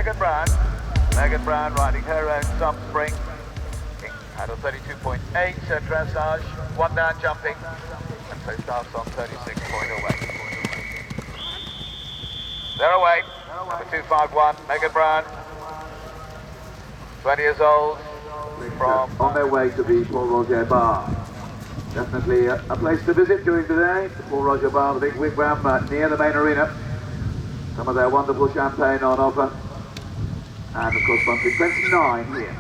Megan Brown riding her own stump spring. Out of 32.8 dressage, 1 down jumping, and so starts on 36.08. They're away. Number 251, Megan Brown, 20 years old, from on their way to the Paul Roger Bar. Definitely a place to visit during the day. The Paul Roger Bar, the big wigwam near the main arena. Some of their wonderful champagne on offer. And of course, monthly 29 here.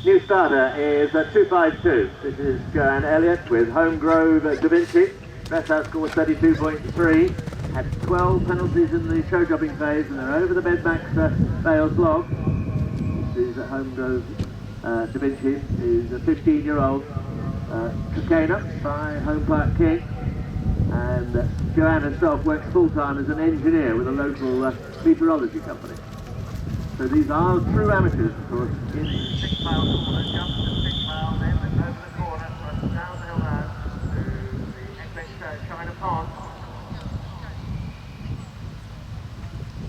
New starter is 252. This is Joanne Elliott with Home Grove Da Vinci. Best out score 32.3. Had 12 penalties in the show jumping phase, and they're over the Bedmax Bales log. This is Home Grove Da Vinci, is a 15-year-old Cicana by Home Park King. And Joanne herself works full-time as an engineer with a local meteorology company. So these are true amateurs, of course. In 6 mile corner, jumps to 6 miles in, and over the corner, from down the hill now to the Equestrian China Pond.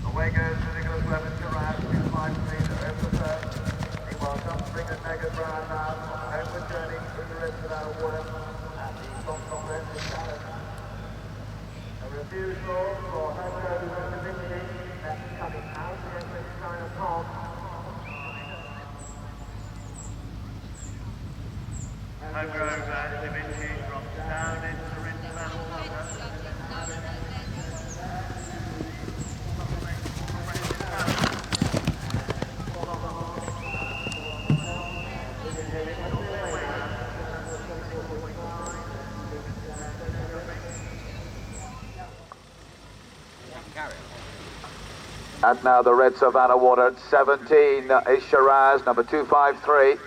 Away goes the Nicholas Webb and Gerard, 653 over the first. Meanwhile, Dumpling and Megan Brown now on the homeward journey through the rest of our water at the top end of the challenge. A refusal for Home Grove Da Vinci, that's coming out the Equestrian China Pond. Home Grove Da Vinci drops down into the rinse battle. And now the red Savannah water at 17 is Shiraz, number 253.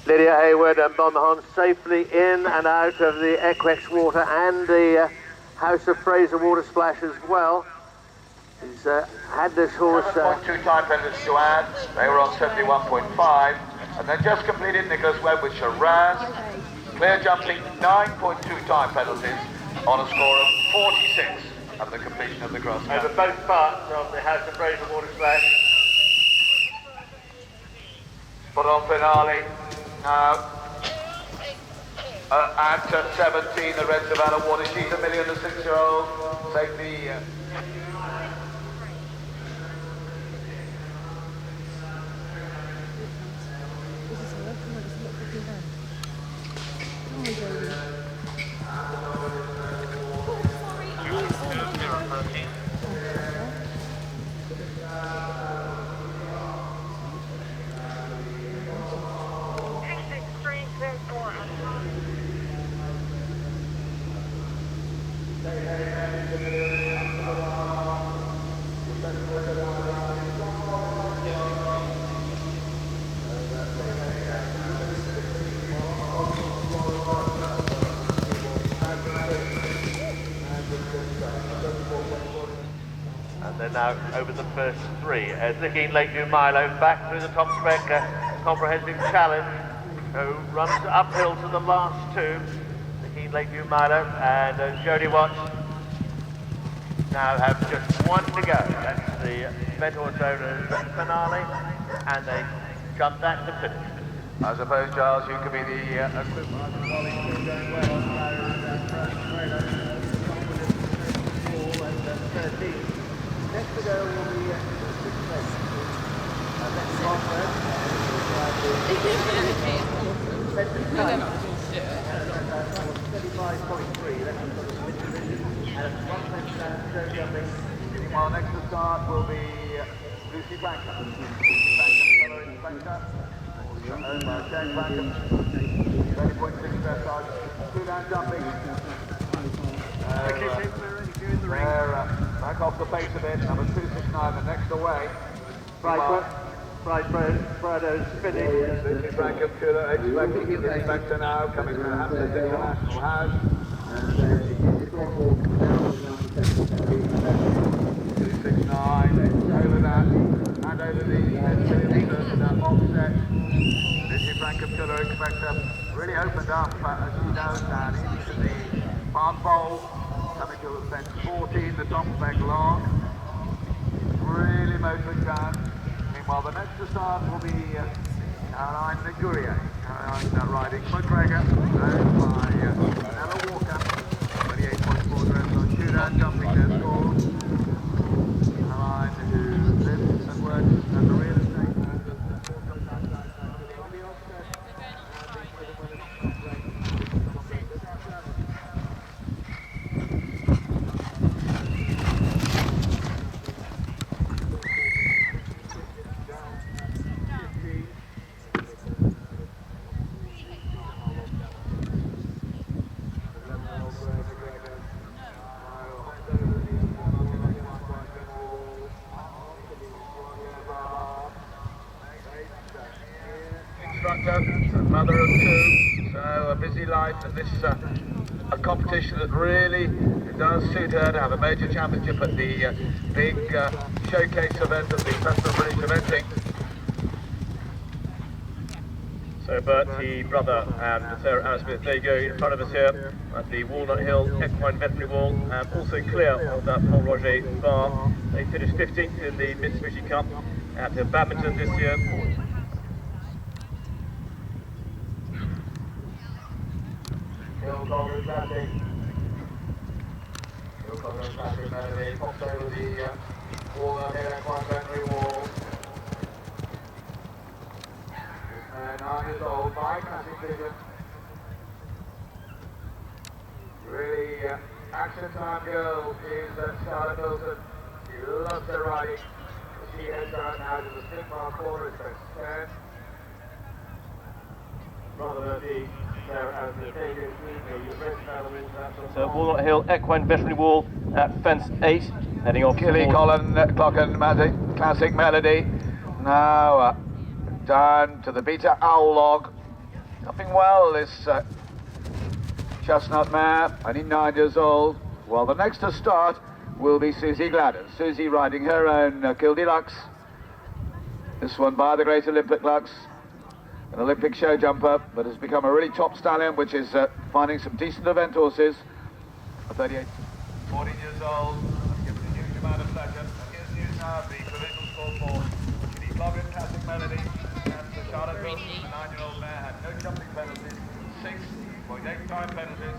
Lydia Hayward and Bonham safely in and out of the Equex water and the House of Fraser water splash as well. He's had this horse... 7.2 time penalties to add. They were on 71.5. And then just completed Nicholas Webb with Shiraz. Clear jumping 9.2 time penalties on a score of 46 at the completion of the cross. Over both parts of the House of Fraser water splash. Put on finale. Now, at 17, the red Savannah water. She's $1 million, the 6-year-old. Take the... And they're now over the first 3. Licking Lakeview Milo back through the TopSpec comprehensive challenge, who runs uphill to the last 2. Licking Lakeview Milo and Jody Watts now have just 1 to go. That's the Bed Horse Owners finale, and they jump that to finish. I suppose, Giles, you could be the Next to go will be Well, next to start will be Lucy Blanca. Fellow inspector, owned by Jack Blanca. 20.6 dressage, 2 down jumping. They're back off the pace a bit, number 269, the next away. Frido's finished. Lucy Blanca, expecting the inspector now, coming to the Hampstead International House. 269, over that, and over the offset. Lucy Blanca, killer expector, really opened up as she goes down into the Park Bowl, coming to So fence 14, the TopSpec long. Really motoring down. Meanwhile, the next to start will be Caroline Niguria. Caroline riding McGregor, owned by Vanilla Walker. 28.4 dress on shootout, jumping their score. Caroline, who lives and works as a real estate. Mother of two, so a busy life, and this a competition that really does suit her to have a major championship at the big showcase event of the Festival of British Eventing. So Bertie, brother, and Sarah Anna Smith, there you go in front of us here at the Walnut Hill Equine Veterinary Wall, also clear of that Paul Roger bar. They finished 15th in the Mitsubishi Cup at badminton this year. Pops over the Walnut Hill Equine Veterinary Wall. 9 years old, by classic vision. Really action time girl is Charlotte Wilson. She loves her riding. She heads out now to the 6 mile corner, it's fence 10. Brother Bertie, Sarah Anna Smith, So Walnut Hill Equine Veterinary Wall at fence 8, heading off. Killy, Colin, Clock and Magic, Classic Melody. Now down to the Beta Owl log. Jumping well, this chestnut mare, only 9 years old. Well, the next to start will be Susie Gladys. Susie riding her own Kill Deluxe. This one by the Great Olympic Lux. An Olympic show jumper, but has become a really top stallion, which is finding some decent event horses. 38. 14 years old, gives a huge amount of pleasure. And here's news now, the provisional score for Kitty Logan, Classic Melody, and for Charlotte Wilson, the 9-year-old mare, had no jumping penalties, 6.8 time penalties.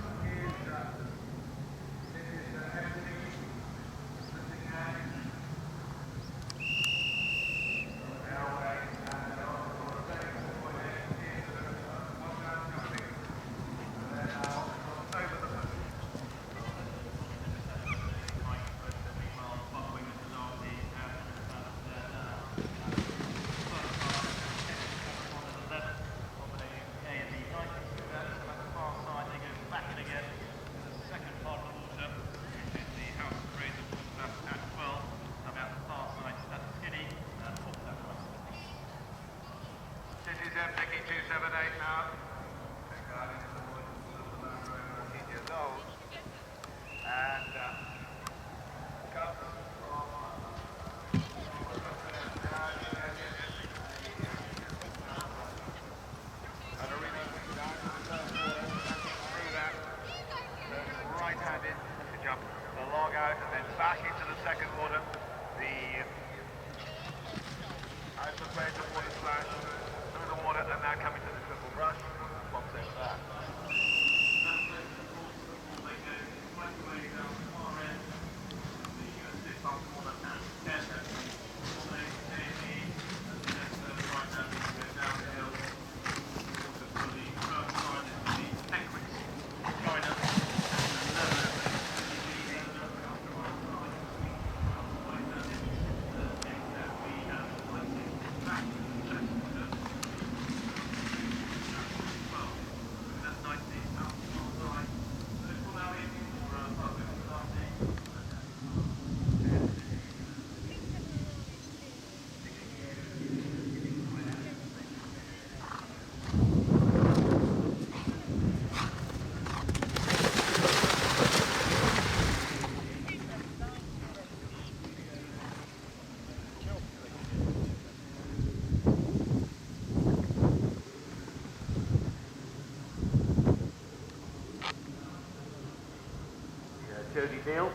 Jody Neal.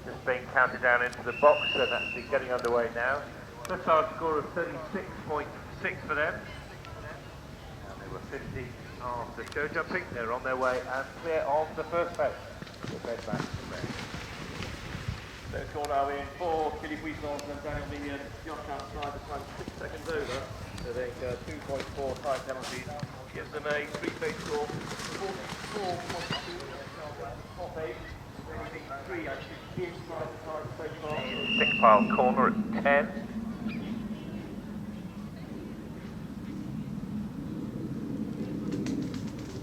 Just being counted down into the box and actually getting underway now. First hour score of 36.6 for them. And they were 50 after show jumping. They're on their way and clear of the first phase. Third corner are we in for Killy Puissance and Daniel Million just outside the time, 6 seconds over. So they 2.4 time penalties. Gives them a three-phase score, 44.2. Top 8, anything 3 actually inside the time so far. Six-mile corner at 10.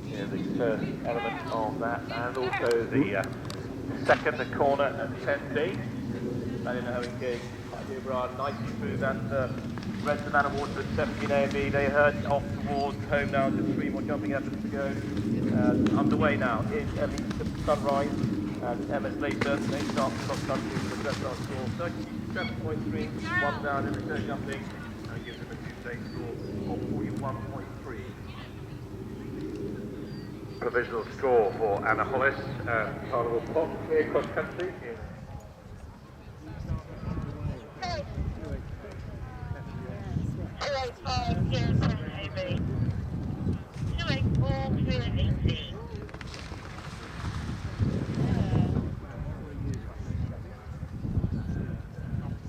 Yeah, the first element of that, and also the second corner at 10B. Having King, Brian nicely through that red Savannah water at 17 A and B. They heard off towards home now, just 3 more jumping efforts to go. Underway now in Elite Sunrise and MS later. They start cross country with the dressage score 37.3, 1 down in the show jumping, and gives them a 2-phase score of 41.3. Provisional score for Anna Hollis and Carnival Pop clear cross country.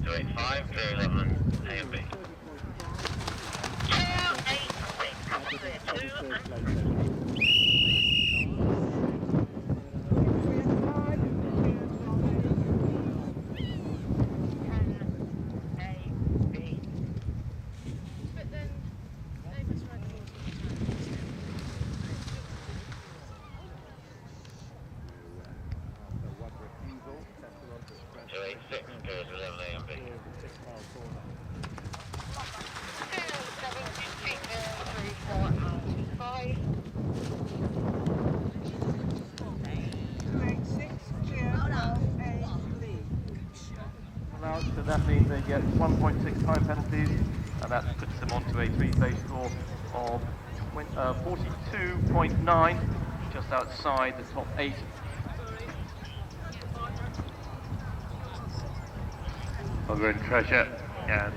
285, 11, A and B. 286, goes 11 A and B. 286, so that means they get 1.6 time penalties, and that puts them onto a 3-phase score of 42.9, just outside the top 8. Over in Treasure and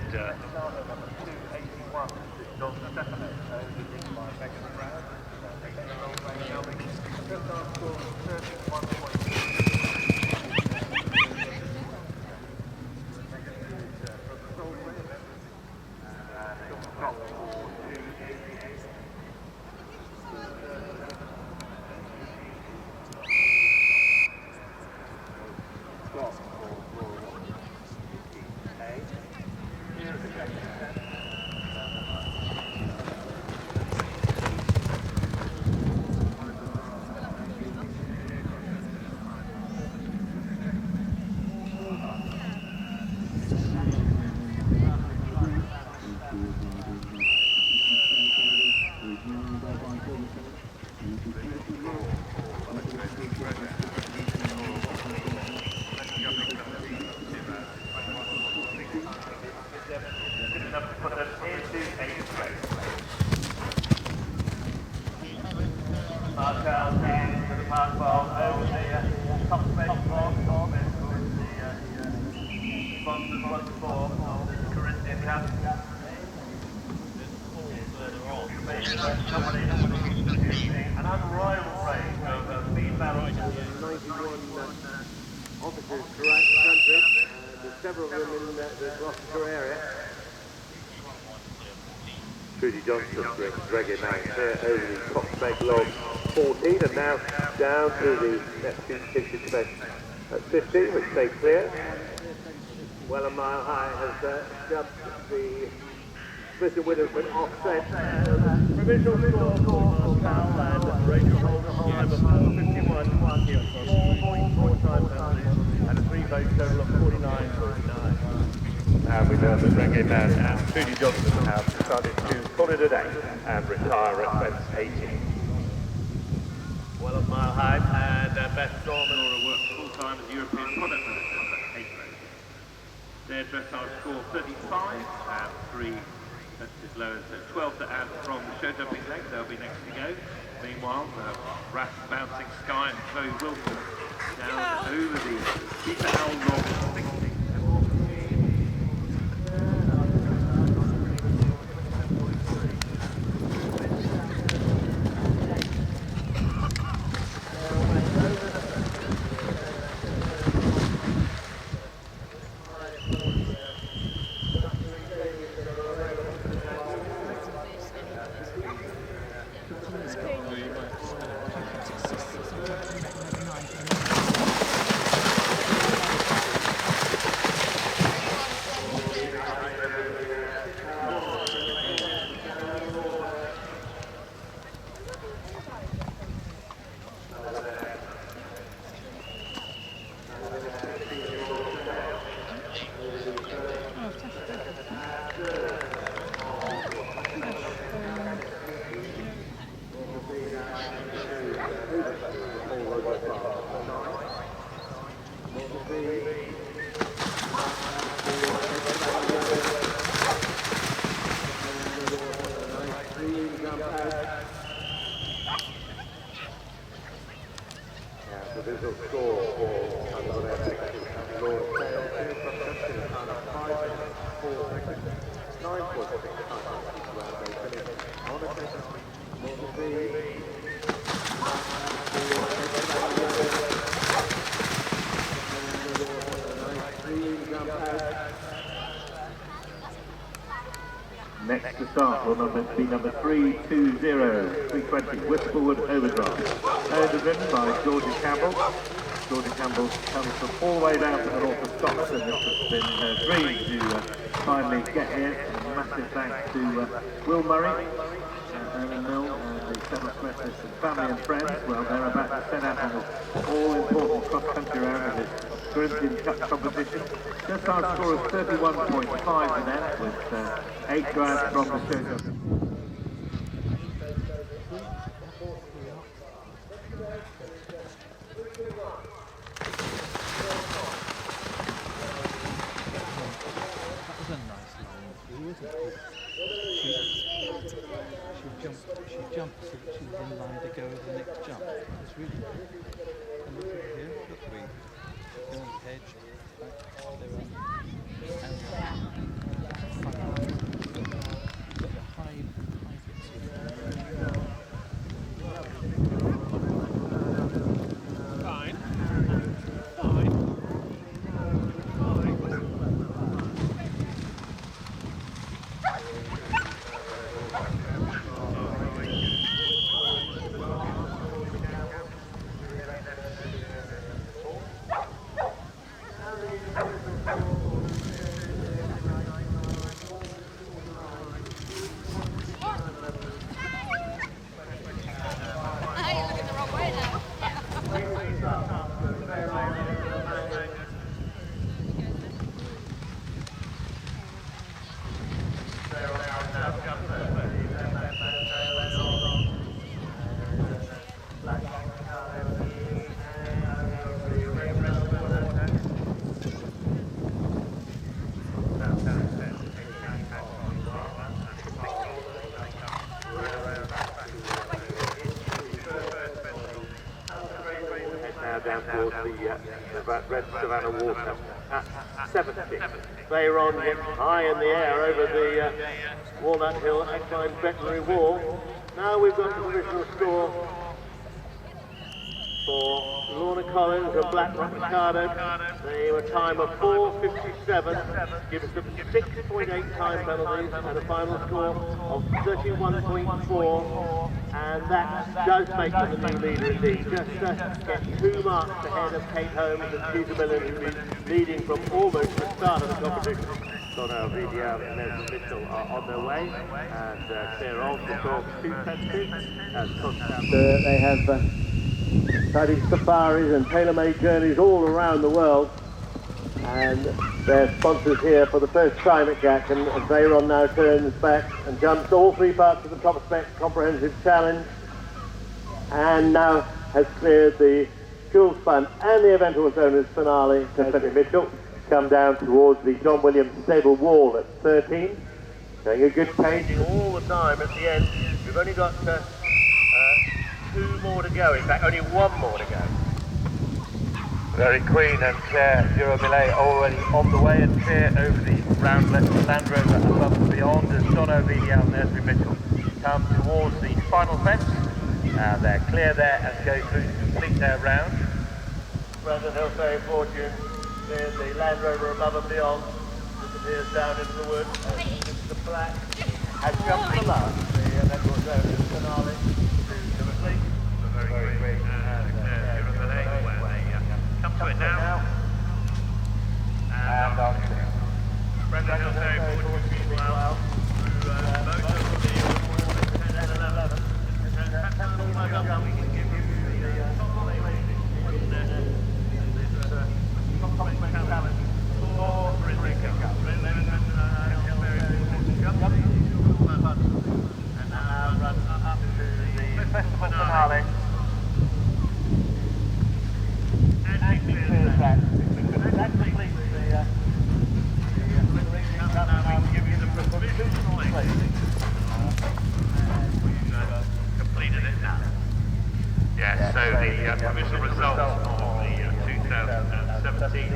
Corinthian Cup. An unrivaled race of female officers throughout the country. There's several of them in the Gloucestershire area. Trudy Johnson brings Reggae Man clear over the TopSpec log 14 and now down to the Neptune Kitchen Spec at 15, which stay clear. Well, a mile high has jumped the Mr. Witherspoon offset. Provisional score for Cal and Rachel Holder time of 4:51, 4.4 time penalties, and a 3-vote total of 49.9. And we learned that Reggae Man and Trudy Johnson have decided to call it a day and retire at fence 18. Well, a mile high, and Beth Dorman works full-time as European product manager at Equestrian. Their dressage score 35 and 3. That's as low as 12 to add from the show jumping leg. They'll be next to go. Meanwhile, Raph Bouncing Sky and Chloe Wilson down over the Peter L. Novice 60. Next to start will be number 320, 320, Whisperwood Overdraft. Owned and ridden by Georgie Campbell. Georgie Campbell comes from all the way down to the north of Scotland, and this has been her dream to finally get here. And massive thanks to Will Murray, Aaron Mill, and the several specialists and family and friends. Well, they're about to set out on this all-important cross-country round of this Corinthian Cup competition. Just our score of 31.5 in that, with 8 grand from the show. She jumped so that she was in line to go over the next jump. It's really good. And look at here, look, they're on the edge, back, they're on, and you've got the high bits here. Fine. Down towards the Red Savannah water at 70. Bayron hit high in the air over the Walnut Hill Equine Veterinary Wall. Now we've got the provisional score for Lorna Collins and Blackrock Ricardo. They were a time of 4:57, gives them 6.8 time penalties and a final score of 31.4, and that does make them the new leader indeed. Just get 2 marks ahead of Kate Holmes and Peter Miller, who've been leading from almost the start of the competition. Lorna and Nelson Mitchell are on their way, and clear off the top 2 fences. They have studied safaris and tailor-made journeys all around the world, and they're sponsors here for the first time at GAC, and Bayron now turns back and jumps all 3 parts of the TopSpec comprehensive challenge, and now has cleared the school spun and the event horse owners finale. Stephanie Mitchell come down towards the John Williams stable wall at 13, showing a good pace all the time at the end. We've only got 2 more to go, in fact only 1 more to go. Very Queen and Claire Euromillet already on the way, and clear over the Land Rover above and beyond as John O'Beady and Nesby Mitchell come towards the final fence. They're clear there and go through to complete their round. Brendan Hillferry Fortune clears the Land Rover above and beyond, disappears down into the woods, into the black, has jumped to the last. The then will go to the finale to complete. Very great. Come to it now. And on Brendan Hillferry Fortune as well. Through most of the 10 and 11. We can give you the top challenge for Corinthian Cup. And now run up to the festival finale. And he clears that. That completes the Corinthian Cup. Now we give you the provisional placing. Completed it now. Yes, so the provisional results of the 2017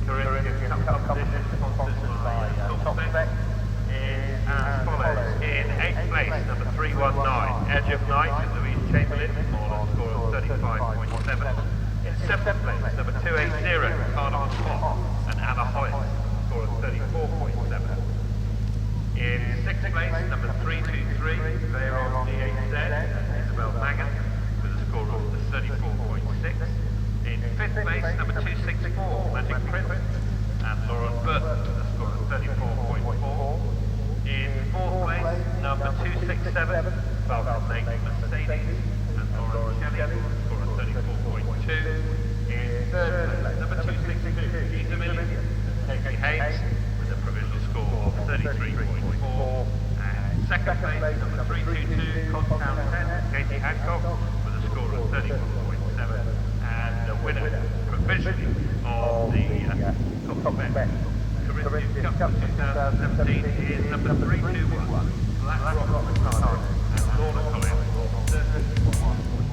Corinthian Cup competition sponsored by TopSpec is as follows. In 8th place, number 319, Edge of Night, Louise Chamberlain, on a score of 35.7. In 7th place, number 280, Ricardo and Anna Hollis, score of 34.7. In 6th place, number 323, Veyron DHZ, Isabel Mangan, with a score of 34.6. In 5th place, number 264, Magic Prince, and Lauren Burton, with a score of 34.4. In 4th place, number 267, Falcon Lake Mercedes, and Lauren Kelly, with a score of 34.2. In 3rd place, number 262, Gita Million, and Katie Hayes, with a provisional score of 33.4. And 2nd place, number 322, Contown 10, Katie Hancock, with a score of 34.7. And the winner, provisionally, of the TopSpec Corinthian Cup 2017 is number 321, Blackrock, Ricardo, and Lorna, 30.1.